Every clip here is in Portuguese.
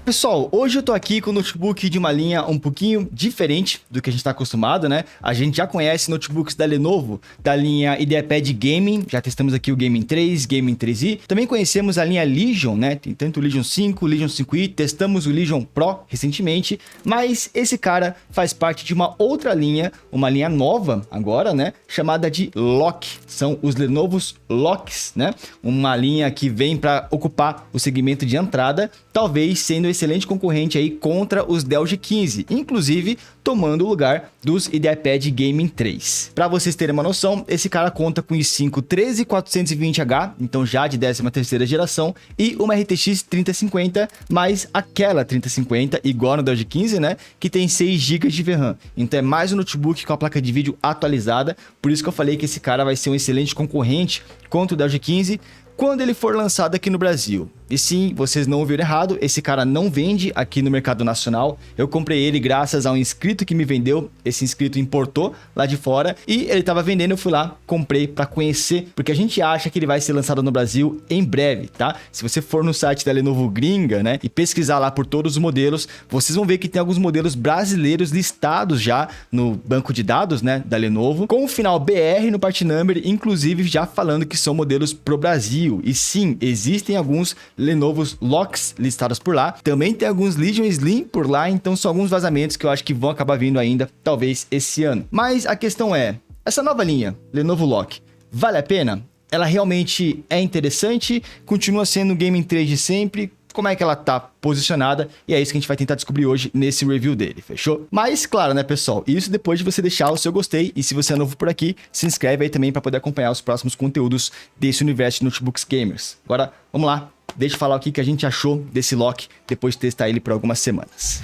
Pessoal, hoje eu tô aqui com o notebook de uma linha um pouquinho diferente do que a gente tá acostumado, né? A gente já conhece notebooks da Lenovo, da linha IdeaPad Gaming, já testamos aqui o Gaming 3, Gaming 3i. Também conhecemos a linha Legion, né? Tem tanto o Legion 5, o Legion 5i, testamos o Legion Pro recentemente, mas esse cara faz parte de uma outra linha, uma linha nova agora, né? Chamada de Lock. São os Lenovos Locks, né? Uma linha que vem para ocupar o segmento de entrada, talvez sendo excelente concorrente aí contra os Dell G15, inclusive tomando o lugar dos IdeaPad Gaming 3. Para vocês terem uma noção, esse cara conta com i5 13420H, então já de 13ª geração, e uma RTX 3050, mais aquela 3050, igual no Dell G15, né, que tem 6 GB de VRAM. Então é mais um notebook com a placa de vídeo atualizada, por isso que eu falei que esse cara vai ser um excelente concorrente contra o Dell G15, quando ele for lançado aqui no Brasil. E sim, vocês não ouviram errado, esse cara não vende aqui no mercado nacional. Eu comprei ele graças a um inscrito que me vendeu, esse inscrito importou lá de fora e ele tava vendendo, eu fui lá, comprei para conhecer, porque a gente acha que ele vai ser lançado no Brasil em breve, tá? Se você for no site da Lenovo Gringa, né, e pesquisar lá por todos os modelos, vocês vão ver que tem alguns modelos brasileiros listados já no banco de dados, né, da Lenovo, com o final BR no part number, inclusive já falando que são modelos pro Brasil. E sim, existem alguns Lenovos Locks listados por lá. Também tem alguns Legion Slim por lá, então são alguns vazamentos que eu acho que vão acabar vindo ainda, talvez esse ano. Mas a questão é, essa nova linha, Lenovo Lock, vale a pena? Ela realmente é interessante? Continua sendo o Gaming 3 de sempre? Como é que ela tá posicionada? E é isso que a gente vai tentar descobrir hoje nesse review dele, fechou? Mas claro, né, pessoal, isso depois de você deixar o seu gostei, e se você é novo por aqui, se inscreve aí também para poder acompanhar os próximos conteúdos desse universo de notebooks gamers. Agora, vamos lá, deixa eu falar o que a gente achou desse Lock depois de testar ele por algumas semanas.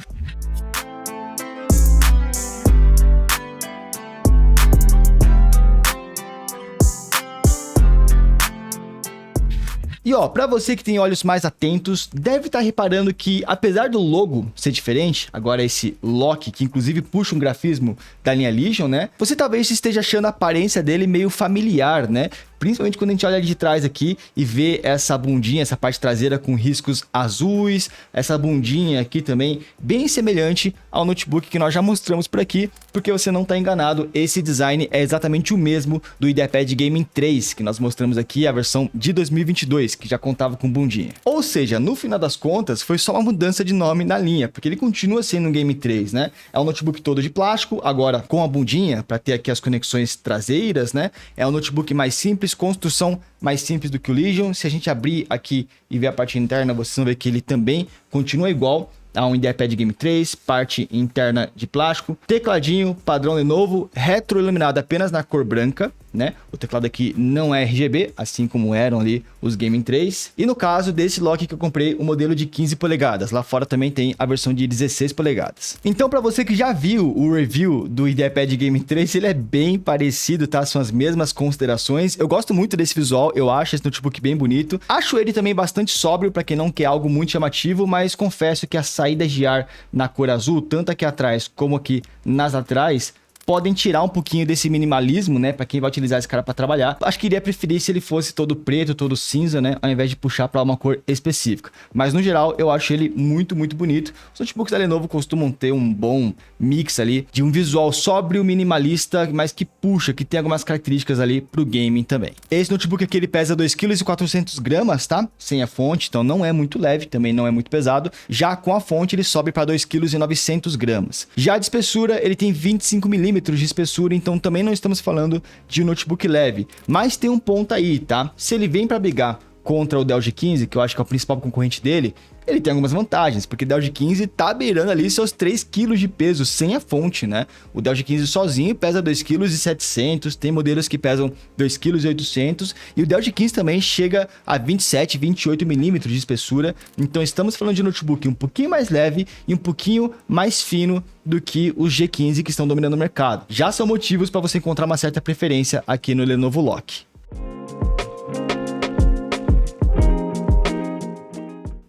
E ó, pra você que tem olhos mais atentos, deve estar reparando que, apesar do logo ser diferente, agora esse Lock, que inclusive puxa um grafismo da linha Legion, né? Você talvez esteja achando a aparência dele meio familiar, né? Principalmente quando a gente olha de trás aqui e vê essa bundinha, essa parte traseira com riscos azuis, essa bundinha aqui também bem semelhante ao notebook que nós já mostramos por aqui, porque você não está enganado, esse design é exatamente o mesmo do IdeaPad Gaming 3, que nós mostramos aqui, a versão de 2022, que já contava com bundinha. Ou seja, no final das contas, foi só uma mudança de nome na linha, porque ele continua sendo um Gaming 3, né? É um notebook todo de plástico, agora com a bundinha, para ter aqui as conexões traseiras, né? É um notebook mais simples, construção mais simples do que o Legion. Se a gente abrir aqui e ver a parte interna, vocês vão ver que ele também continua igual a um IdeaPad Gaming 3, parte interna de plástico, tecladinho padrão Lenovo, retroiluminado apenas na cor branca, né? O teclado aqui não é RGB, assim como eram ali os Gaming 3. E no caso desse Lock que eu comprei, o modelo de 15 polegadas. Lá fora também tem a versão de 16 polegadas. Então, para você que já viu o review do IdeaPad Gaming 3, ele é bem parecido, tá? São as mesmas considerações. Eu gosto muito desse visual, eu acho esse notebook bem bonito. Acho ele também bastante sóbrio para quem não quer algo muito chamativo, mas confesso que as saídas de ar na cor azul, tanto aqui atrás como aqui nas laterais, podem tirar um pouquinho desse minimalismo, né, para quem vai utilizar esse cara para trabalhar. Acho que iria preferir se ele fosse todo preto, todo cinza, né, ao invés de puxar para uma cor específica. Mas no geral, eu acho ele muito, muito bonito. Os notebooks da Lenovo costumam ter um bom mix ali de um visual sóbrio, minimalista, mas que puxa, que tem algumas características ali pro gaming também. Esse notebook aqui ele pesa 2,4 kg, tá? Sem a fonte, então não é muito leve, também não é muito pesado. Já com a fonte ele sobe para 2,9 kg. Já de espessura, ele tem 25 mm de espessura, então também não estamos falando de um notebook leve, mas tem um ponto aí, tá? Se ele vem para brigar contra o Dell G15, que eu acho que é o principal concorrente dele, ele tem algumas vantagens, porque o Dell G15 tá beirando ali seus 3 kg de peso sem a fonte, né? O Dell G15 sozinho pesa 2,7 kg, tem modelos que pesam 2,8 kg, e o Dell G15 também chega a 27, 28 milímetros de espessura, então estamos falando de um notebook um pouquinho mais leve e um pouquinho mais fino do que os G15 que estão dominando o mercado. Já são motivos para você encontrar uma certa preferência aqui no Lenovo Lock.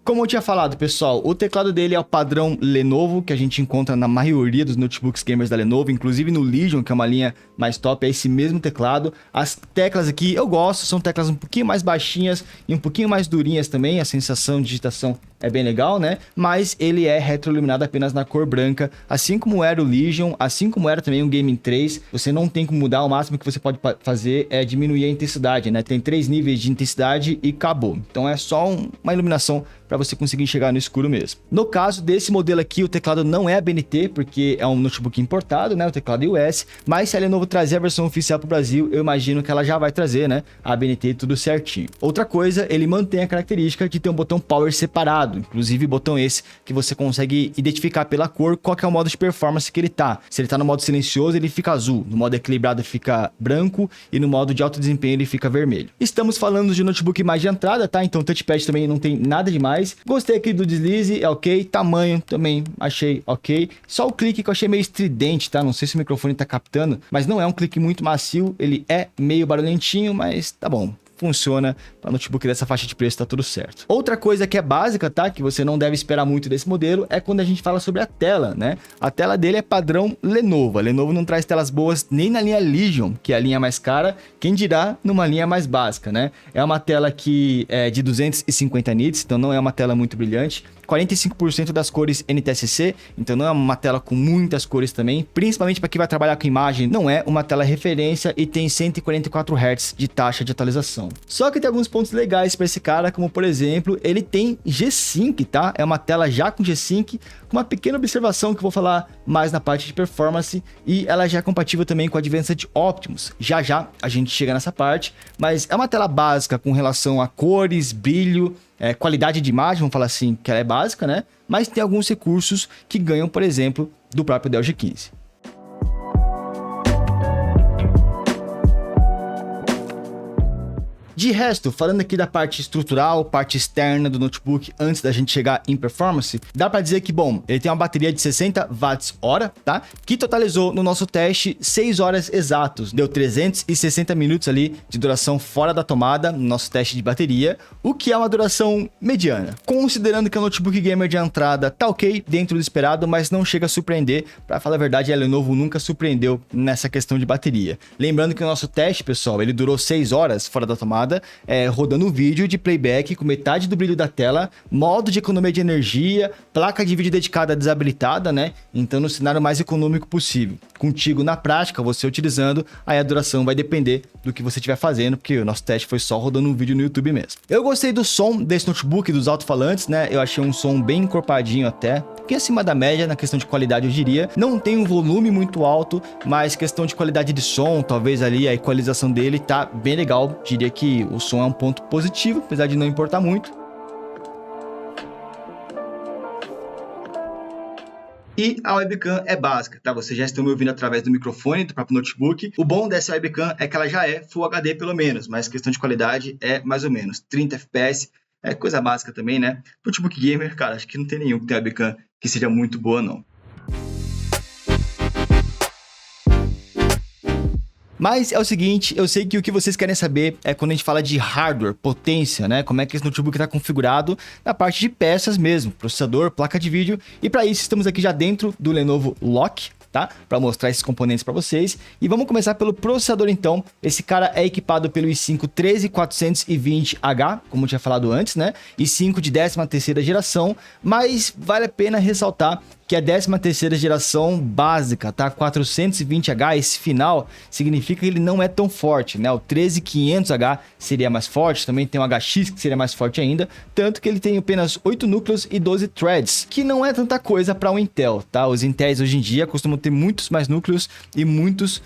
Como eu tinha falado, pessoal, o teclado dele é o padrão Lenovo, que a gente encontra na maioria dos notebooks gamers da Lenovo, inclusive no Legion, que é uma linha mais top, é esse mesmo teclado. As teclas aqui eu gosto, são teclas um pouquinho mais baixinhas e um pouquinho mais durinhas também, a sensação de digitação é bem legal, né? Mas ele é retroiluminado apenas na cor branca, assim como era o Legion, assim como era também o Gaming 3. Você não tem como mudar, o máximo que você pode fazer é diminuir a intensidade, né? Tem 3 níveis de intensidade e acabou. Então é só uma iluminação para você conseguir enxergar no escuro mesmo. No caso desse modelo aqui, o teclado não é ABNT, porque é um notebook importado, né? O teclado iOS, mas se a Lenovo trazer a versão oficial para o Brasil, eu imagino que ela já vai trazer, né? A ABNT tudo certinho. Outra coisa, ele mantém a característica de ter um botão Power separado, inclusive botão esse que você consegue identificar pela cor qual que é o modo de performance que ele tá. Se ele tá no modo silencioso, ele fica azul, no modo equilibrado fica branco e no modo de alto desempenho ele fica vermelho. Estamos falando de notebook mais de entrada, tá? Então o touchpad também não tem nada demais. Gostei aqui do deslize, é ok. Tamanho também achei ok. Só o clique que eu achei meio estridente, tá? Não sei se o microfone tá captando, mas não é um clique muito macio. Ele é meio barulhentinho, mas tá bom. Funciona para notebook dessa faixa de preço, tá tudo certo. Outra coisa que é básica, tá? Que você não deve esperar muito desse modelo é quando a gente fala sobre a tela, né? A tela dele é padrão Lenovo. A Lenovo não traz telas boas nem na linha Legion, que é a linha mais cara, quem dirá numa linha mais básica, né? É uma tela que é de 250 nits, então não é uma tela muito brilhante. 45% das cores NTSC, então não é uma tela com muitas cores também, principalmente para quem vai trabalhar com imagem, não é uma tela referência e tem 144 Hz de taxa de atualização. Só que tem alguns pontos legais para esse cara, como por exemplo, ele tem G-Sync, tá? É uma tela já com G-Sync, com uma pequena observação que eu vou falar mais na parte de performance, e ela já é compatível também com a Advanced Optimus. Já já a gente chega nessa parte, mas é uma tela básica com relação a cores, brilho, qualidade de imagem, vamos falar assim, que ela é básica, né? Mas tem alguns recursos que ganham, por exemplo, do próprio Dell G15. De resto, falando aqui da parte estrutural, parte externa do notebook, antes da gente chegar em performance, dá para dizer que, bom, ele tem uma bateria de 60 watts-hora, tá? Que totalizou no nosso teste 6 horas exatos. Deu 360 minutos ali de duração fora da tomada no nosso teste de bateria, o que é uma duração mediana. Considerando que o notebook gamer de entrada tá ok, dentro do esperado, mas não chega a surpreender. Para falar a verdade, a Lenovo nunca surpreendeu nessa questão de bateria. Lembrando que o nosso teste, pessoal, ele durou 6 horas fora da tomada, rodando um vídeo de playback com metade do brilho da tela, modo de economia de energia, placa de vídeo dedicada desabilitada, né? Então no cenário mais econômico possível. Contigo na prática, você utilizando, aí a duração vai depender do que você estiver fazendo, porque o nosso teste foi só rodando um vídeo no YouTube mesmo. Eu gostei do som desse notebook, dos alto-falantes, né? Eu achei um som bem encorpadinho até, que acima da média na questão de qualidade, eu diria. Não tem um volume muito alto, mas questão de qualidade de som, talvez ali a equalização dele tá bem legal. Diria que o som é um ponto positivo, apesar de não importar muito. E a webcam é básica, tá? Vocês já estão me ouvindo através do microfone do próprio notebook. O bom dessa webcam é que ela já é Full HD pelo menos, mas questão de qualidade é mais ou menos 30 FPS. É coisa básica também, né? Notebook gamer, cara, acho que não tem nenhum que tenha webcam que seja muito boa, não. Mas é o seguinte, eu sei que o que vocês querem saber é quando a gente fala de hardware, potência, né? Como é que esse notebook está configurado na parte de peças mesmo, processador, placa de vídeo. E para isso estamos aqui já dentro do Lenovo Lock, tá? Para mostrar esses componentes para vocês. E vamos começar pelo processador então. Esse cara é equipado pelo i5 13420H, como eu tinha falado antes, né? i5 de 13ª geração, mas vale a pena ressaltar que a 13ª geração básica, tá? 420H, esse final, significa que ele não é tão forte, né? O 13500H seria mais forte, também tem o HX que seria mais forte ainda, tanto que ele tem apenas 8 núcleos e 12 threads, que não é tanta coisa para um Intel, tá? Os Intels hoje em dia costumam ter muitos mais núcleos e muitos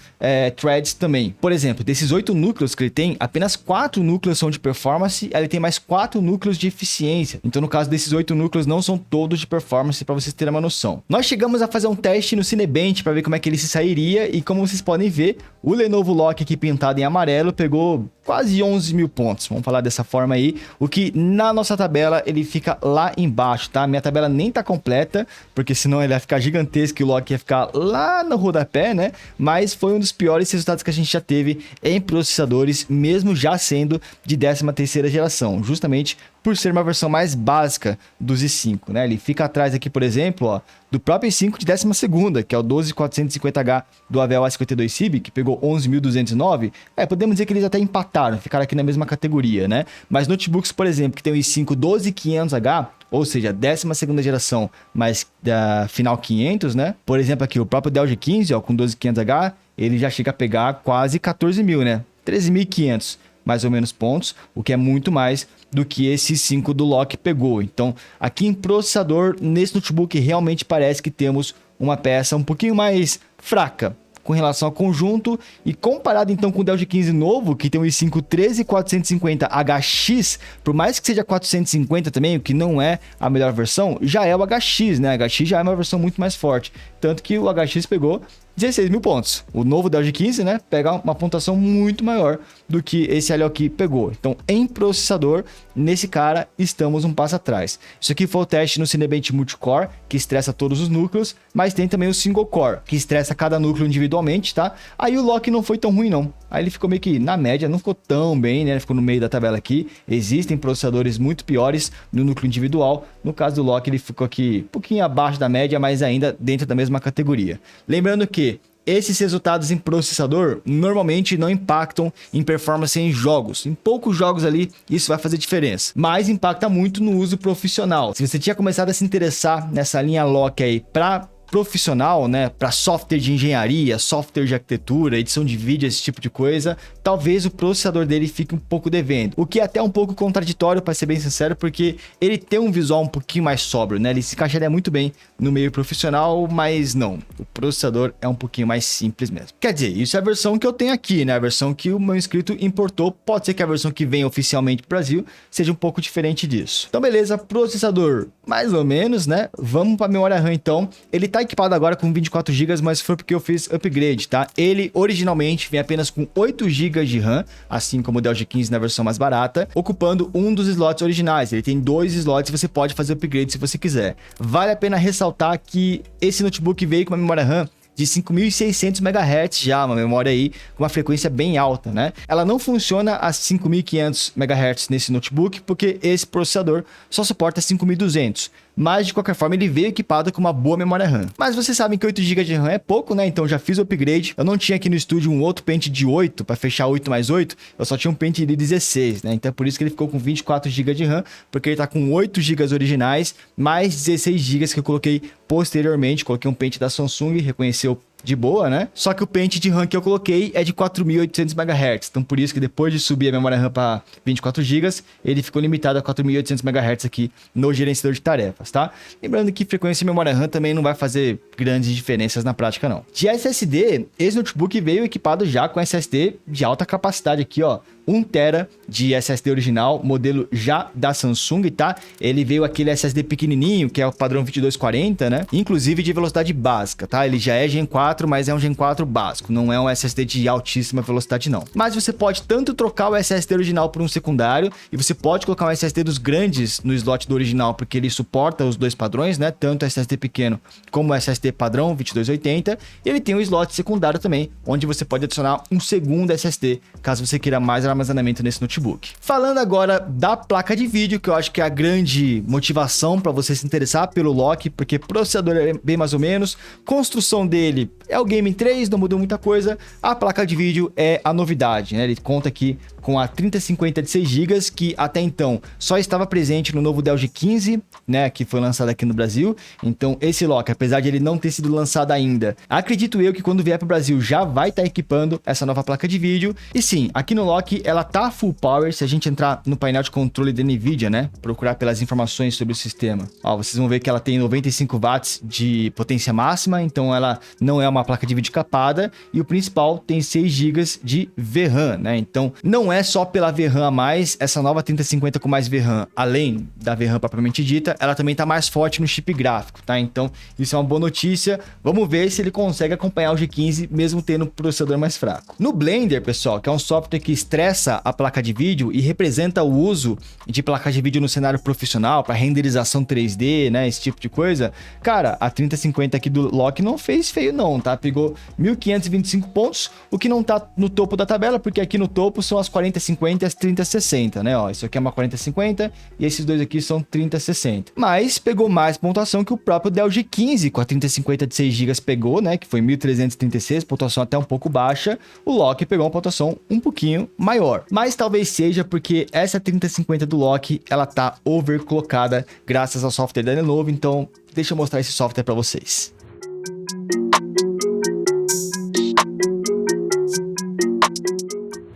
threads também. Por exemplo, desses 8 núcleos que ele tem, apenas 4 núcleos são de performance, ele tem mais 4 núcleos de eficiência. Então, no caso desses 8 núcleos, não são todos de performance, para vocês terem uma noção. Nós chegamos a fazer um teste no Cinebench para ver como é que ele se sairia e como vocês podem ver, o Lenovo Lock aqui pintado em amarelo pegou quase 11 mil pontos, vamos falar dessa forma aí, o que na nossa tabela ele fica lá embaixo, tá? Minha tabela nem tá completa, porque senão ele ia ficar gigantesco e o Lock ia ficar lá no rodapé, né? Mas foi um dos piores resultados que a gente já teve em processadores, mesmo já sendo de 13ª geração, justamente por ser uma versão mais básica dos i5, né? Ele fica atrás aqui, por exemplo, ó, do próprio i5 de 12ª, que é o 12450H do Avel A52 Civic, que pegou 11.209. Podemos dizer que eles até empataram, ficaram aqui na mesma categoria, né? Mas notebooks, por exemplo, que tem o i5 12500H, ou seja, 12ª geração, mas da final 500, né? Por exemplo, aqui o próprio Dell G15, ó, com 12500H, ele já chega a pegar quase 14.000, né? 13.500, mais ou menos, pontos, o que é muito mais do que esse 5 do Loki pegou. Então, aqui em processador, nesse notebook, realmente parece que temos uma peça um pouquinho mais fraca com relação ao conjunto, e comparado então com o Dell G15 novo, que tem o i5 13450HX, por mais que seja 450 também, o que não é a melhor versão, já é o HX, né? HX já é uma versão muito mais forte, tanto que o HX pegou 16.000 pontos. O novo Dell G15, né, pega uma pontuação muito maior do que esse ali aqui pegou. Então, em processador, nesse cara, estamos um passo atrás. Isso aqui foi o teste no Cinebench Multicore, que estressa todos os núcleos, mas tem também o Single Core, que estressa cada núcleo individualmente, tá? Aí o Loki não foi tão ruim, não. Aí ele ficou meio que na média, não ficou tão bem, né? Ele ficou no meio da tabela aqui. Existem processadores muito piores no núcleo individual. No caso do Loki, ele ficou aqui um pouquinho abaixo da média, mas ainda dentro da mesma categoria. Lembrando que esses resultados em processador normalmente não impactam em performance em jogos. Em poucos jogos ali, isso vai fazer diferença. Mas impacta muito no uso profissional. Se você tinha começado a se interessar nessa linha Loki aí para profissional, né, para software de engenharia, software de arquitetura, edição de vídeo, esse tipo de coisa, talvez o processador dele fique um pouco devendo. O que é até um pouco contraditório, para ser bem sincero, porque ele tem um visual um pouquinho mais sóbrio, né? Ele se encaixaria muito bem no meio profissional, mas não. O processador é um pouquinho mais simples mesmo. Quer dizer, isso é a versão que eu tenho aqui, né? A versão que o meu inscrito importou. Pode ser que a versão que vem oficialmente pro Brasil seja um pouco diferente disso. Então, beleza, processador mais ou menos, né? Vamos para a memória RAM então. Ele tá equipado agora com 24 GB, mas foi porque eu fiz upgrade, tá? Ele originalmente vem apenas com 8 GB de RAM, assim como o Dell G15 na versão mais barata, ocupando um dos slots originais. Ele tem 2 slots e você pode fazer upgrade se você quiser. Vale a pena ressaltar que esse notebook veio com uma memória RAM de 5.600 MHz já, uma memória aí com uma frequência bem alta, né? Ela não funciona a 5.500 MHz nesse notebook, porque esse processador só suporta 5.200. Mas, de qualquer forma, ele veio equipado com uma boa memória RAM. Mas vocês sabem que 8 GB de RAM é pouco, né? Então, já fiz o upgrade. Eu não tinha aqui no estúdio um outro pente de 8 para fechar 8 mais 8. Eu só tinha um pente de 16, né? Então, é por isso que ele ficou com 24 GB de RAM, porque ele tá com 8 GB originais, mais 16 GB que eu coloquei posteriormente. Coloquei um pente da Samsung, reconheceu de boa, né? Só que o pente de RAM que eu coloquei é de 4.800 MHz. Então, por isso que depois de subir a memória RAM para 24 GB, ele ficou limitado a 4.800 MHz aqui no gerenciador de tarefas, tá? Lembrando que frequência de memória RAM também não vai fazer grandes diferenças na prática, não. De SSD, esse notebook veio equipado já com SSD de alta capacidade aqui, ó. 1 TB de SSD original, modelo já da Samsung, tá? Ele veio aquele SSD pequenininho, que é o padrão 2240, né? Inclusive de velocidade básica, tá? Ele já é Gen 4, mas é um Gen 4 básico, não é um SSD de altíssima velocidade, não. Mas você pode tanto trocar o SSD original por um secundário, e você pode colocar um SSD dos grandes no slot do original, porque ele suporta os dois padrões, né? Tanto o SSD pequeno como o SSD padrão 2280, e ele tem um slot secundário também, onde você pode adicionar um segundo SSD, caso você queira mais armazenamento nesse notebook. Falando agora da placa de vídeo, que eu acho que é a grande motivação para você se interessar pelo Loki, porque processador é bem mais ou menos, construção dele é o Gaming 3, não mudou muita coisa, a placa de vídeo é a novidade, né? Ele conta aqui com a 3050 de 6 GB, que até então só estava presente no novo Dell G15, né, que foi lançado aqui no Brasil. Então esse Loki, apesar de ele não ter sido lançado ainda, acredito eu que quando vier para o Brasil já vai estar equipando essa nova placa de vídeo. E sim, aqui no Loki ela tá full power. Se a gente entrar no painel de controle da Nvidia, né, procurar pelas informações sobre o sistema, ó, vocês vão ver que ela tem 95 watts de potência máxima, então ela não é uma placa de vídeo capada, e o principal tem 6 GB de VRAM, né? Então não é só pela VRAM a mais, essa nova 3050 com mais VRAM, além da VRAM propriamente dita, ela também tá mais forte no chip gráfico, tá? Então isso é uma boa notícia. Vamos ver se ele consegue acompanhar o G15 mesmo tendo um processador mais fraco. No Blender, pessoal, que é um software que estressa a placa de vídeo e representa o uso de placa de vídeo no cenário profissional para renderização 3D, né, esse tipo de coisa, cara, a 3050 aqui do Loki não fez feio não, tá? tá? Pegou 1.525 pontos, o que não tá no topo da tabela, porque aqui no topo são as 40-50 e as 30-60, né? Ó, isso aqui é uma 40-50 e esses dois aqui são 30-60. Mas pegou mais pontuação que o próprio Dell G15 com a 3050 de 6 GB pegou, né? Que foi 1.336, pontuação até um pouco baixa. O Loki pegou uma pontuação um pouquinho maior. Mas talvez seja porque essa 3050 do Loki, ela tá overclockada graças ao software da Lenovo. Então, deixa eu mostrar esse software para vocês.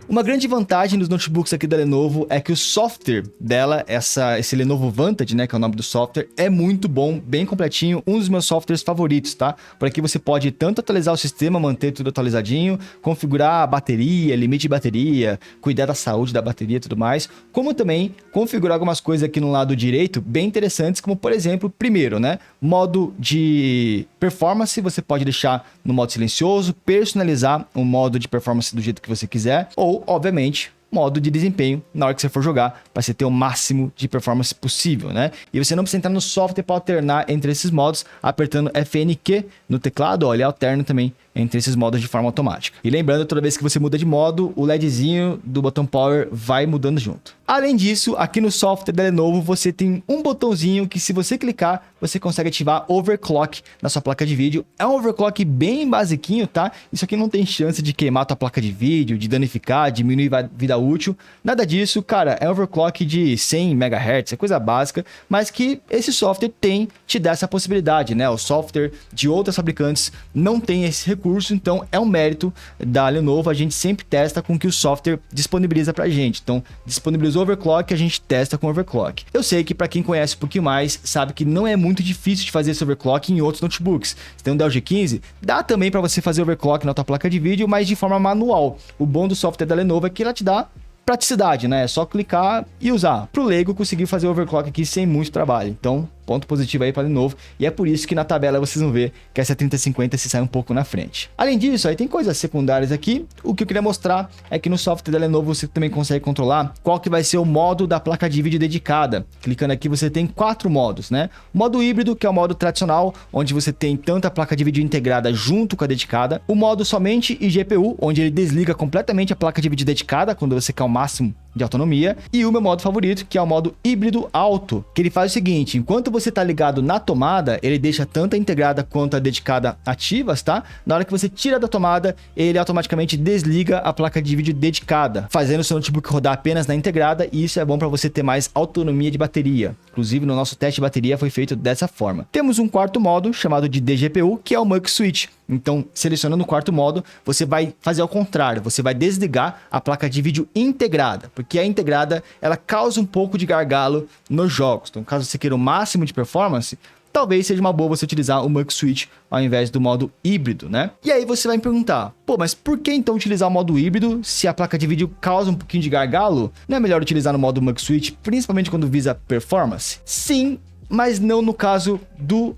Uma grande vantagem dos notebooks aqui da Lenovo é que o software dela, esse Lenovo Vantage, né, que é o nome do software, é muito bom, bem completinho, um dos meus softwares favoritos, tá? Por aqui você pode tanto atualizar o sistema, manter tudo atualizadinho, configurar a bateria, limite de bateria, cuidar da saúde da bateria e tudo mais, como também configurar algumas coisas aqui no lado direito, bem interessantes, como por exemplo, primeiro, né, modo de performance, você pode deixar no modo silencioso, personalizar o modo de performance do jeito que você quiser, ou obviamente, modo de desempenho na hora que você for jogar, para você ter o máximo de performance possível, né? E você não precisa entrar no software para alternar entre esses modos, apertando FNQ no teclado, ó, ele alterna também entre esses modos de forma automática. E lembrando, toda vez que você muda de modo, o LEDzinho do botão Power vai mudando junto. Além disso, aqui no software da Lenovo, você tem um botãozinho que se você clicar, você consegue ativar Overclock na sua placa de vídeo. É um overclock bem basiquinho, tá? Isso aqui não tem chance de queimar a tua placa de vídeo, de danificar, diminuir a vida útil. Nada disso, cara, é um overclock de 100 MHz, é coisa básica, mas que esse software te dá essa possibilidade, né? O software de outras fabricantes não tem esse recurso, então é um mérito da Lenovo, a gente sempre testa com o que o software disponibiliza pra gente. Então, disponibilizou overclock, a gente testa com overclock. Eu sei que para quem conhece um pouquinho mais, sabe que não é muito difícil de fazer esse overclock em outros notebooks. Você tem um Dell G15, dá também para você fazer overclock na tua placa de vídeo, mas de forma manual. O bom do software da Lenovo é que ela te dá praticidade, né? É só clicar e usar. Pro leigo conseguir fazer overclock aqui sem muito trabalho. Então, ponto positivo aí para Lenovo, e é por isso que na tabela vocês vão ver que essa 3050 se sai um pouco na frente. Além disso, aí tem coisas secundárias aqui. O que eu queria mostrar é que no software da Lenovo você também consegue controlar qual que vai ser o modo da placa de vídeo dedicada. Clicando aqui você tem 4 modos, né? O modo híbrido, que é o modo tradicional, onde você tem tanto a placa de vídeo integrada junto com a dedicada. O modo somente IGPU, onde ele desliga completamente a placa de vídeo dedicada quando você quer o máximo de autonomia. E o meu modo favorito, que é o modo híbrido alto, que ele faz o seguinte: enquanto você está ligado na tomada, ele deixa tanto a integrada quanto a dedicada ativas, tá? Na hora que você tira da tomada, ele automaticamente desliga a placa de vídeo dedicada, fazendo o seu notebook rodar apenas na integrada, e isso é bom para você ter mais autonomia de bateria. Inclusive, no nosso teste de bateria foi feito dessa forma. Temos um quarto modo, chamado de DGPU, que é o Mux Switch. Então, selecionando o quarto modo, você vai fazer ao contrário, você vai desligar a placa de vídeo integrada, porque a integrada, ela causa um pouco de gargalo nos jogos. Então, caso você queira o máximo de performance, talvez seja uma boa você utilizar o Mux Switch ao invés do modo híbrido, né? E aí você vai me perguntar, pô, mas por que então utilizar o modo híbrido se a placa de vídeo causa um pouquinho de gargalo? Não é melhor utilizar no modo Mux Switch, principalmente quando visa performance? Sim, mas não no caso do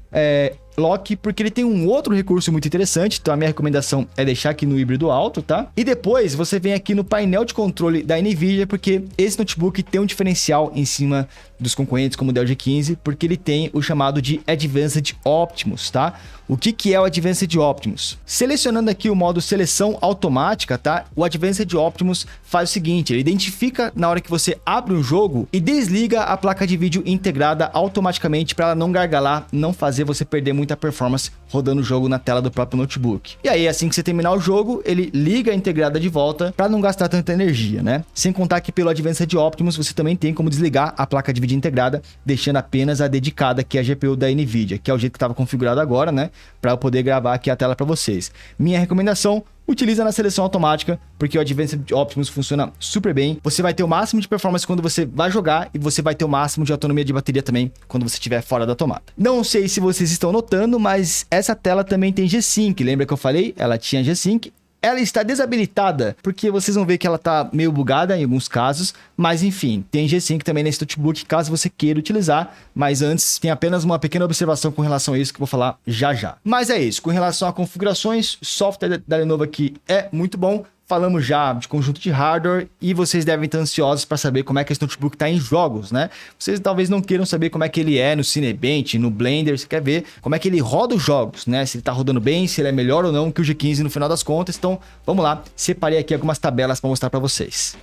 Loki, porque ele tem um outro recurso muito interessante. Então a minha recomendação é deixar aqui no híbrido alto, tá? E depois você vem aqui no painel de controle da Nvidia, porque esse notebook tem um diferencial em cima dos concorrentes como o Dell G15, porque ele tem o chamado de Advanced Optimus, tá? O que é o Advanced Optimus? Selecionando aqui o modo seleção automática, tá? O Advanced Optimus faz o seguinte: ele identifica na hora que você abre um jogo e desliga a placa de vídeo integrada automaticamente para ela não gargalar, não fazer você perder muita performance rodando o jogo na tela do próprio notebook. E aí, assim que você terminar o jogo, ele liga a integrada de volta para não gastar tanta energia, né? Sem contar que pelo Advanced Optimus você também tem como desligar a placa de vídeo integrada, deixando apenas a dedicada, que é a GPU da Nvidia, que é o jeito que estava configurado agora, né? Para eu poder gravar aqui a tela para vocês. Minha recomendação: utiliza na seleção automática, porque o Advanced Optimus funciona super bem. Você vai ter o máximo de performance quando você vai jogar, e você vai ter o máximo de autonomia de bateria também quando você estiver fora da tomada. Não sei se vocês estão notando, mas essa tela também tem G-Sync. Lembra que eu falei? Ela tinha G-Sync. Ela está desabilitada, porque vocês vão ver que ela está meio bugada em alguns casos, mas enfim, tem G-Sync também nesse notebook, caso você queira utilizar, mas antes tem apenas uma pequena observação com relação a isso que eu vou falar já já. Mas é isso, com relação a configurações, o software da Lenovo aqui é muito bom, falamos já de conjunto de hardware e vocês devem estar ansiosos para saber como é que esse notebook está em jogos, né? Vocês talvez não queiram saber como é que ele é no Cinebench, no Blender, você quer ver como é que ele roda os jogos, né? Se ele está rodando bem, se ele é melhor ou não que o G15 no final das contas. Então, vamos lá, separei aqui algumas tabelas para mostrar para vocês.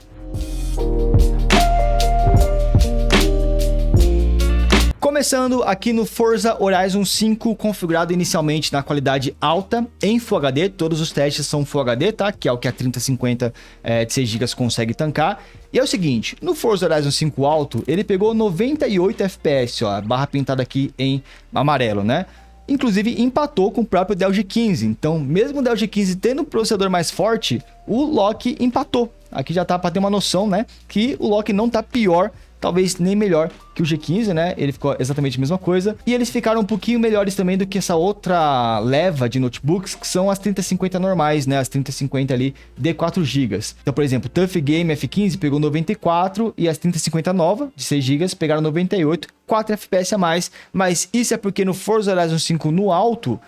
Começando aqui no Forza Horizon 5, configurado inicialmente na qualidade alta em Full HD, todos os testes são Full HD, tá? Que é o que a 3050 de 6 GB consegue tancar. E é o seguinte, no Forza Horizon 5 alto, ele pegou 98 FPS, ó, a barra pintada aqui em amarelo, né? Inclusive empatou com o próprio Dell G15, então mesmo o Dell G15 tendo um processador mais forte, o Loki empatou. Aqui já tá para ter uma noção, né, que o Loki não tá pior, talvez nem melhor que o G15, né? Ele ficou exatamente a mesma coisa. E eles ficaram um pouquinho melhores também do que essa outra leva de notebooks, que são as 3050 normais, né? As 3050 ali de 4 GB. Então, por exemplo, o TUF Game F15 pegou 94 e as 3050 nova, de 6 GB, pegaram 98, 4 FPS a mais. Mas isso é porque no Forza Horizon 5 no alto,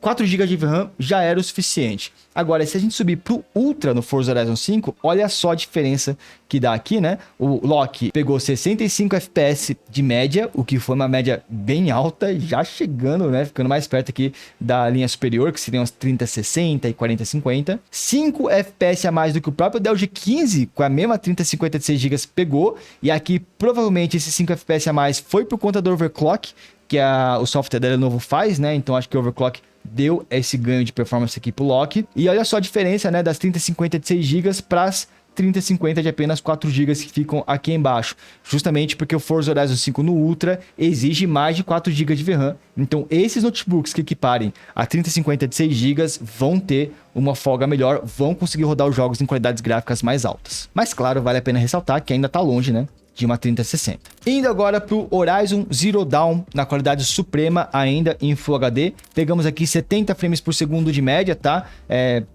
4 GB de RAM já era o suficiente. Agora, se a gente subir pro Ultra no Forza Horizon 5, olha só a diferença que dá aqui, né? O Loki pegou 65 FPS de média, o que foi uma média bem alta, já chegando, né? Ficando mais perto aqui da linha superior, que seriam as 3060 e 4050. 5 FPS a mais do que o próprio Dell G15, com a mesma 3050 de 6 GB pegou. E aqui, provavelmente, esses 5 FPS a mais foi por conta do overclock, que o software dela novo faz, né? Então, acho que o overclock deu esse ganho de performance aqui pro Loki. E olha só a diferença, né, das 3050 de 6 GB para as 3050 de apenas 4 GB que ficam aqui embaixo. Justamente porque o Forza Horizon 5 no Ultra exige mais de 4 GB de VRAM. Então, esses notebooks que equiparem a 3050 de 6 GB vão ter uma folga melhor, vão conseguir rodar os jogos em qualidades gráficas mais altas. Mas, claro, vale a pena ressaltar que ainda está longe, né, de uma 3060. Indo agora para o Horizon Zero Dawn, na qualidade suprema, ainda em Full HD. Pegamos aqui 70 frames por segundo de média, tá?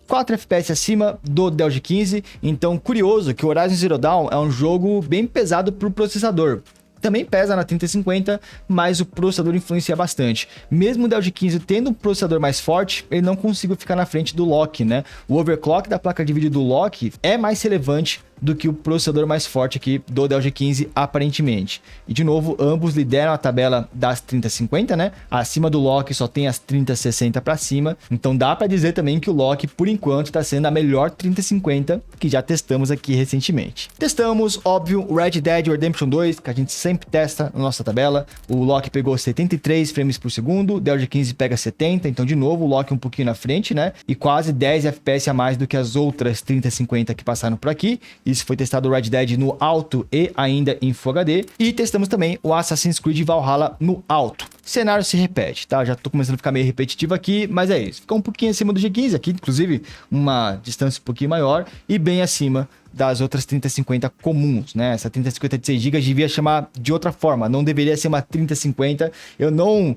4 FPS acima do Dell G15. Então, curioso que o Horizon Zero Dawn é um jogo bem pesado para o processador. Também pesa na 3050, mas o processador influencia bastante. Mesmo o Dell G15 tendo um processador mais forte, ele não conseguiu ficar na frente do Loki, né? O overclock da placa de vídeo do Loki é mais relevante do que o processador mais forte aqui do Dell G15, aparentemente. E de novo, ambos lideram a tabela das 3050, né? Acima do Loki só tem as 3060 para cima. Então dá para dizer também que o Loki, por enquanto, está sendo a melhor 3050 que já testamos aqui recentemente. Testamos, óbvio, o Red Dead Redemption 2, que a gente sempre testa na nossa tabela. O Loki pegou 73 frames por segundo, o Dell G15 pega 70, então de novo o Loki um pouquinho na frente, né? E quase 10 FPS a mais do que as outras 3050 que passaram por aqui. Isso foi testado o Red Dead no alto e ainda em Full HD. E testamos também o Assassin's Creed Valhalla no alto. O cenário se repete, tá? Já tô começando a ficar meio repetitivo aqui, mas é isso. Ficou um pouquinho acima do G15 aqui, inclusive uma distância um pouquinho maior e bem acima das outras 3050 comuns, né? Essa 3050 de 6 GB devia chamar de outra forma, não deveria ser uma 3050. Eu não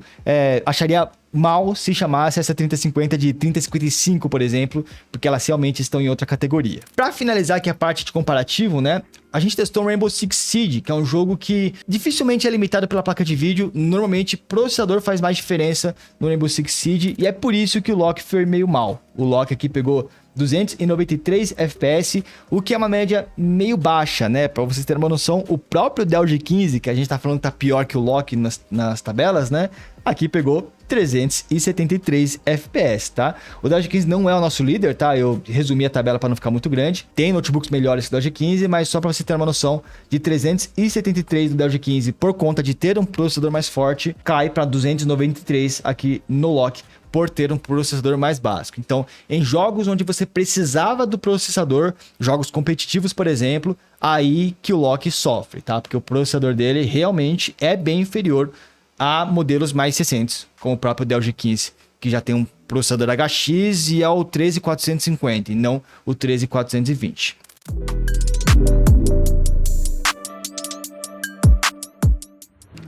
acharia mal se chamasse essa 3050 de 3055, por exemplo, porque elas realmente estão em outra categoria. Para finalizar aqui a parte de comparativo, né? A gente testou o Rainbow Six Siege, que é um jogo que dificilmente é limitado pela placa de vídeo. Normalmente, processador faz mais diferença no Rainbow Six Siege e é por isso que o Loki foi meio mal. O Loki aqui pegou 293 FPS, o que é uma média meio baixa, né? Para vocês terem uma noção, o próprio Dell G15, que a gente tá falando que tá pior que o Loki nas tabelas, né? Aqui pegou 373 FPS, tá? O Dell G15 não é o nosso líder, tá? Eu resumi a tabela para não ficar muito grande. Tem notebooks melhores que o Dell G15, mas só para você ter uma noção, de 373 do Dell G15 por conta de ter um processador mais forte, cai para 293 aqui no Loki, por ter um processador mais básico. Então, em jogos onde você precisava do processador, jogos competitivos, por exemplo, aí que o Loki sofre, tá? Porque o processador dele realmente é bem inferior a modelos mais recentes, como o próprio Dell G15, que já tem um processador HX e é o 13450, e não o 13420.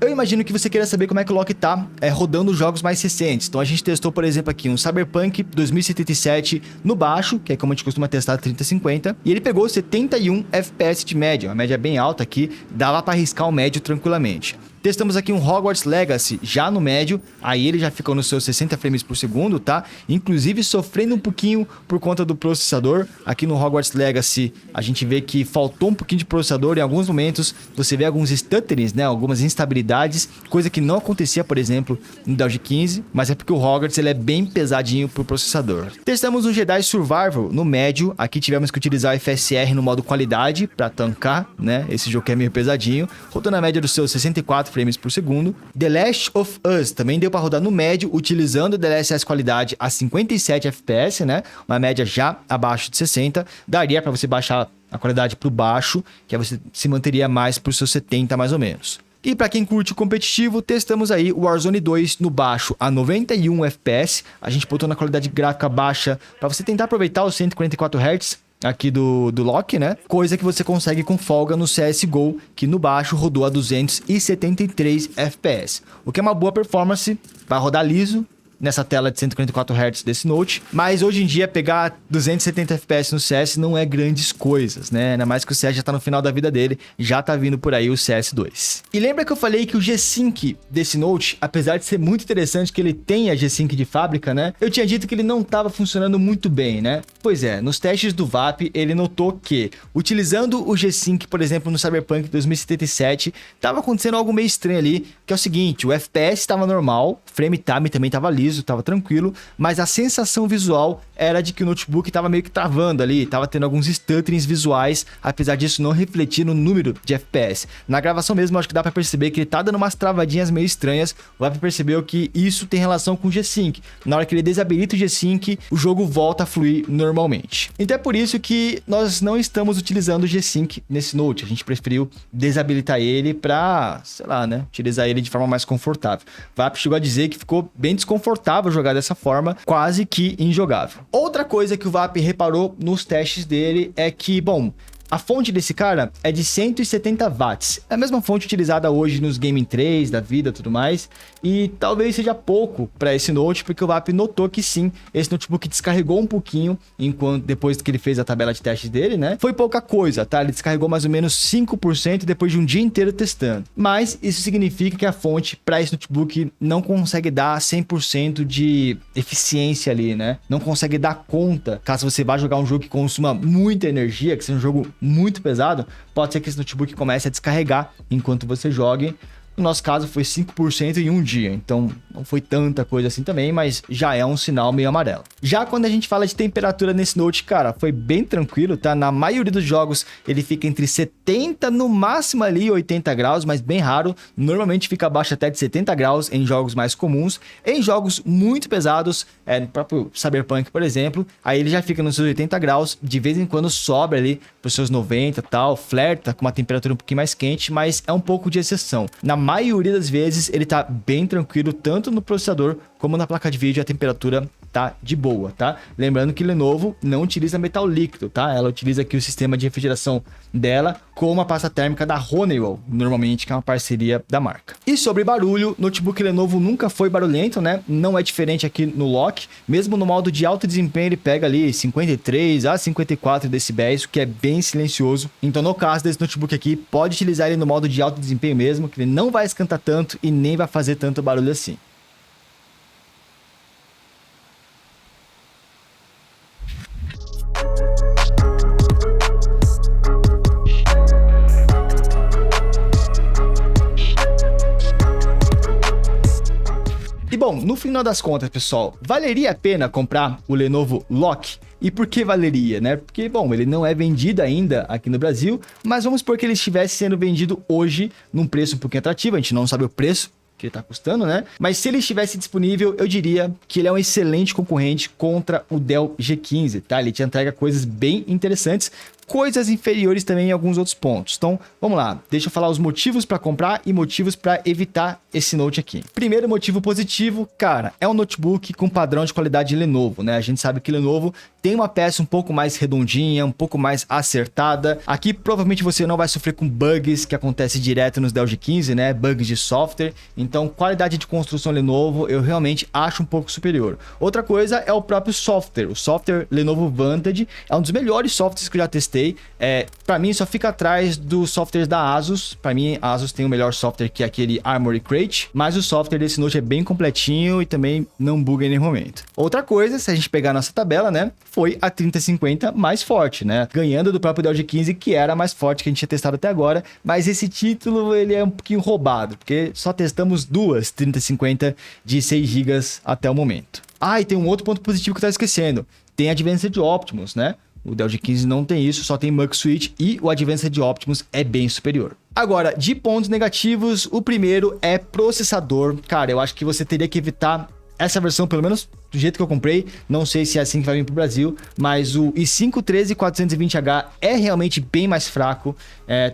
Eu imagino que você queira saber como é que o Loki tá rodando os jogos mais recentes. Então a gente testou, por exemplo, aqui um Cyberpunk 2077 no baixo, que é como a gente costuma testar 3050, e ele pegou 71 FPS de média, uma média bem alta aqui, dava para arriscar o médio tranquilamente. Testamos aqui um Hogwarts Legacy já no médio, aí ele já ficou nos seus 60 frames por segundo, tá? Inclusive sofrendo um pouquinho por conta do processador. Aqui no Hogwarts Legacy a gente vê que faltou um pouquinho de processador em alguns momentos, você vê alguns stutterings, né? Algumas instabilidades, coisa que não acontecia, por exemplo, no Doge 15, mas é porque o Hogwarts ele é bem pesadinho pro processador. Testamos um Jedi Survival no médio, aqui tivemos que utilizar o FSR no modo qualidade para tancar, né? Esse jogo que é meio pesadinho, rodando a média dos seus 64 frames por segundo. The Last of Us também deu para rodar no médio, utilizando o DLSS qualidade a 57 FPS, né? Uma média já abaixo de 60. Daria para você baixar a qualidade para o baixo, que aí você se manteria mais para os seus 70 mais ou menos. E para quem curte o competitivo, testamos aí o Warzone 2 no baixo a 91 FPS. A gente botou na qualidade gráfica baixa para você tentar aproveitar os 144 Hz aqui do lock, né? Coisa que você consegue com folga no CSGO, que no baixo rodou a 273 FPS. O que é uma boa performance, vai rodar liso nessa tela de 144 Hz desse Note, mas hoje em dia pegar 270 FPS no CS não é grandes coisas, né? Ainda mais que o CS já tá no final da vida dele, já tá vindo por aí o CS2. E lembra que eu falei que o G-Sync desse Note, apesar de ser muito interessante que ele tenha G-Sync de fábrica, né? Eu tinha dito que ele não tava funcionando muito bem, né? Pois é, nos testes do VAP, ele notou que, utilizando o G-Sync, por exemplo, no Cyberpunk 2077, tava acontecendo algo meio estranho ali, que é o seguinte, o FPS tava normal, frame time também tava liso, estava tranquilo, mas a sensação visual era de que o notebook estava meio que travando ali, estava tendo alguns stutterings visuais, apesar disso não refletir no número de FPS. Na gravação mesmo, acho que dá para perceber que ele tá dando umas travadinhas meio estranhas. O VAP percebeu que isso tem relação com o G-Sync. Na hora que ele desabilita o G-Sync, o jogo volta a fluir normalmente. Então é por isso que nós não estamos utilizando o G-Sync nesse Note. A gente preferiu desabilitar ele para, sei lá, né, utilizar ele de forma mais confortável. O VAP chegou a dizer que ficou bem desconfortável jogar dessa forma, quase que injogável. Outra coisa que o VAP reparou nos testes dele é que, bom, a fonte desse cara é de 170 watts. É a mesma fonte utilizada hoje nos Gaming 3 da vida e tudo mais. E talvez seja pouco para esse Note, porque o VAP notou que sim, esse notebook descarregou um pouquinho depois que ele fez a tabela de testes dele, né? Foi pouca coisa, tá? Ele descarregou mais ou menos 5% depois de um dia inteiro testando. Mas isso significa que a fonte para esse notebook não consegue dar 100% de eficiência ali, né? Não consegue dar conta, caso você vá jogar um jogo que consuma muita energia, que seja um jogo muito pesado, pode ser que esse notebook comece a descarregar enquanto você jogue. No nosso caso foi 5% em um dia, então não foi tanta coisa assim também, mas já é um sinal meio amarelo. Já quando a gente fala de temperatura nesse Note, cara, foi bem tranquilo, tá? Na maioria dos jogos ele fica entre 70, no máximo ali 80 graus, mas bem raro. Normalmente fica abaixo até de 70 graus em jogos mais comuns. Em jogos muito pesados, no próprio Cyberpunk, por exemplo, aí ele já fica nos seus 80 graus, de vez em quando sobra ali para os seus 90 e tal, flerta com uma temperatura um pouquinho mais quente, mas é um pouco de exceção. Na maioria das vezes ele tá bem tranquilo, tanto no processador como na placa de vídeo, a temperatura tá de boa, tá? Lembrando que Lenovo não utiliza metal líquido, tá? Ela utiliza aqui o sistema de refrigeração dela com uma pasta térmica da Honeywell, normalmente, que é uma parceria da marca. E sobre barulho, notebook Lenovo nunca foi barulhento, né? Não é diferente aqui no lock, mesmo no modo de alto desempenho ele pega ali 53 a 54 decibéis, o que é bem silencioso. Então no caso desse notebook aqui, pode utilizar ele no modo de alto desempenho mesmo, que ele não vai esquentar tanto e nem vai fazer tanto barulho assim. E bom, no final das contas, pessoal, valeria a pena comprar o Lenovo Lock? E por que valeria, né? Porque, bom, ele não é vendido ainda aqui no Brasil, mas vamos supor que ele estivesse sendo vendido hoje num preço um pouquinho atrativo, a gente não sabe o preço que ele tá custando, né? Mas se ele estivesse disponível, eu diria que ele é um excelente concorrente contra o Dell G15, tá? Ele te entrega coisas bem interessantes, coisas inferiores também em alguns outros pontos. Então, vamos lá. Deixa eu falar os motivos para comprar e motivos para evitar esse Note aqui. Primeiro motivo positivo, cara, é um notebook com padrão de qualidade Lenovo, né? A gente sabe que Lenovo tem uma peça um pouco mais redondinha, um pouco mais acertada. Aqui, provavelmente, você não vai sofrer com bugs que acontece direto nos Dell G15, né? Bugs de software. Então, qualidade de construção Lenovo, eu realmente acho um pouco superior. Outra coisa é o próprio software. O software Lenovo Vantage é um dos melhores softwares que eu já testei gostei. Para mim só fica atrás dos softwares da Asus. Para mim a Asus tem o melhor software, que é aquele Armoury Crate, mas o software desse Note é bem completinho e também não buga em nenhum momento. Outra coisa, se a gente pegar a nossa tabela, né, foi a 3050 mais forte, né, ganhando do próprio Dell G15, que era a mais forte que a gente tinha testado até agora, mas esse título ele é um pouquinho roubado, porque só testamos duas 3050 de 6 GB até o momento. E tem um outro ponto positivo que eu tava esquecendo. Tem Advanced Optimus, né? O Dell G15 não tem isso, só tem Mux Switch e o Advanced Optimus é bem superior. Agora, de pontos negativos, o primeiro é processador. Cara, eu acho que você teria que evitar essa versão, pelo menos do jeito que eu comprei. Não sei se é assim que vai vir pro Brasil, mas o i5 13420H é realmente bem mais fraco,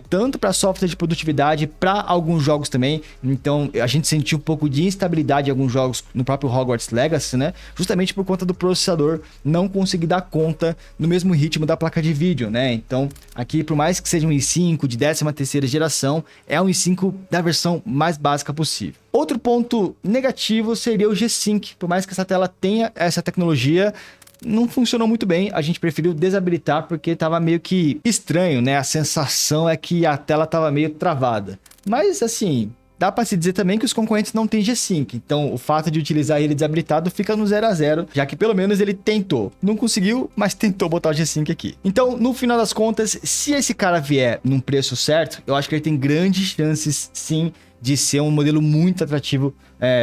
tanto para software de produtividade, para alguns jogos também. Então a gente sentiu um pouco de instabilidade em alguns jogos, no próprio Hogwarts Legacy, né? Justamente por conta do processador não conseguir dar conta no mesmo ritmo da placa de vídeo, né? Então aqui, por mais que seja um i5 de 13ª geração, é um i5 da versão mais básica possível. Outro ponto negativo seria o G-Sync. Por mais que essa tela tenha essa tecnologia, não funcionou muito bem. A gente preferiu desabilitar porque estava meio que estranho, né? A sensação é que a tela estava meio travada. Mas assim, dá para se dizer também que os concorrentes não têm G-Sync. Então o fato de utilizar ele desabilitado fica no 0 a 0, já que pelo menos ele tentou. Não conseguiu, mas tentou botar o G-Sync aqui. Então, no final das contas, se esse cara vier num preço certo, eu acho que ele tem grandes chances, sim, de ser um modelo muito atrativo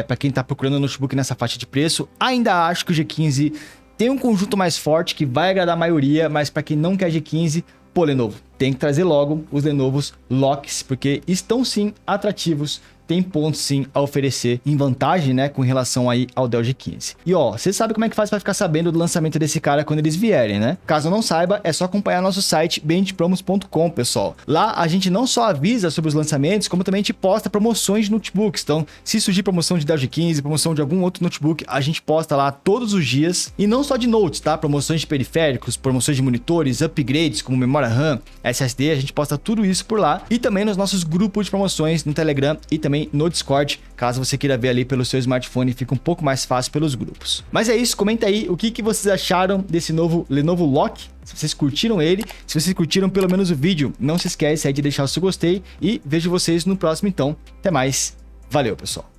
para quem está procurando um notebook nessa faixa de preço. Ainda acho que o G15 tem um conjunto mais forte que vai agradar a maioria, mas para quem não quer G15, pô, Lenovo, tem que trazer logo os Lenovos Locks, porque estão sim atrativos, tem pontos sim a oferecer em vantagem, né, com relação aí ao Dell G15. E ó, você sabe como é que faz para ficar sabendo do lançamento desse cara quando eles vierem, né? Caso não saiba, é só acompanhar nosso site benchpromos.com, pessoal. Lá a gente não só avisa sobre os lançamentos, como também a gente posta promoções de notebooks. Então, se surgir promoção de Dell G15, promoção de algum outro notebook, a gente posta lá todos os dias. E não só de notes, tá? Promoções de periféricos, promoções de monitores, upgrades como memória RAM, SSD, a gente posta tudo isso por lá. E também nos nossos grupos de promoções no Telegram e também no Discord, caso você queira ver ali pelo seu smartphone, fica um pouco mais fácil pelos grupos. Mas é isso, comenta aí o que vocês acharam desse novo Lenovo Lock, se vocês curtiram ele, se vocês curtiram pelo menos o vídeo, não se esquece aí de deixar o seu gostei e vejo vocês no próximo então. Até mais, valeu pessoal!